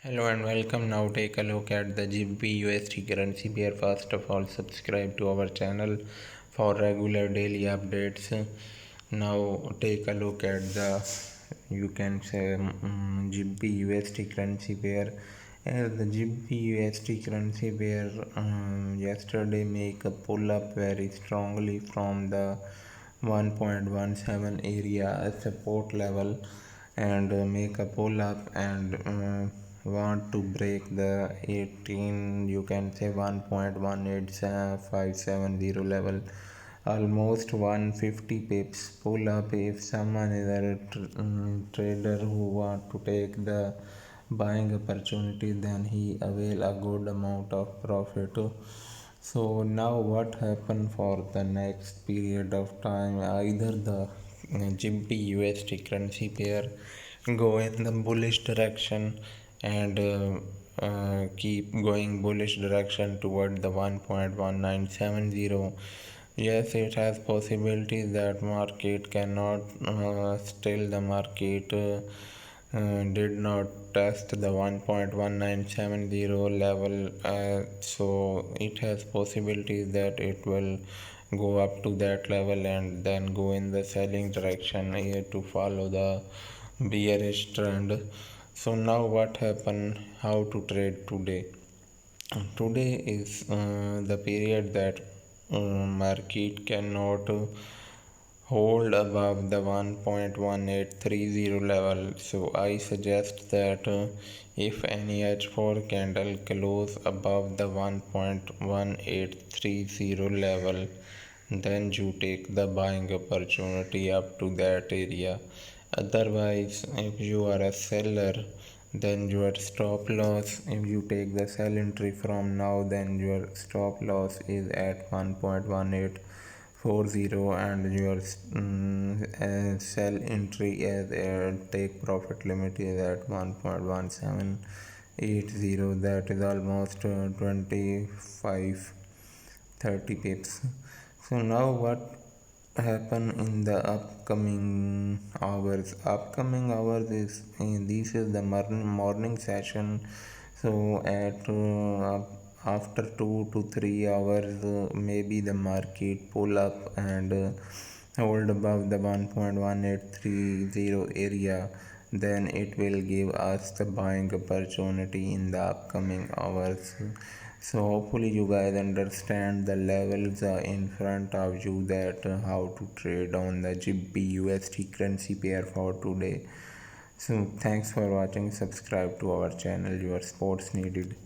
Hello and welcome. Now take a look at the GBPUSD currency pair. First of all, subscribe to our channel for regular daily updates. Now take a look at the GBPUSD currency pair. As the GBPUSD currency pair yesterday make a pull up very strongly from the 1.17 area support level and make a pull up and want to break the 18 1.18570 level, almost 150 pips pull up. If someone is a trader who want to take the buying opportunity, then he avail a good amount of profit. So now what happened for the next period of time? Either the GBP currency pair go in the bullish direction and keep going bullish direction toward the 1.1970. Yes, it has possibilities that market cannot still the market did not test the 1.1970 level, so it has possibilities that it will go up to that level and then go in the selling direction here to follow the bearish trend. So now what happened, how to trade today? Today is the period that market cannot hold above the 1.1830 level. So I suggest that if any H4 candle close above the 1.1830 level, then you take the buying opportunity up to that area. Otherwise, if you are a seller, then your stop loss, if you take the sell entry from now, then your stop loss is at 1.1840 and your sell entry as a take profit limit is at 1.1780. that is almost 25-30 pips. So now what happen in the upcoming hours? Is this is the morning session. So at after 2 to 3 hours, maybe the market pull up and hold above the 1.1830 area, then it will give us the buying opportunity in the upcoming hours. So hopefully you guys understand the levels in front of you, that how to trade on the GBPUSD currency pair for today. So thanks for watching. Subscribe to our channel. Your sports needed.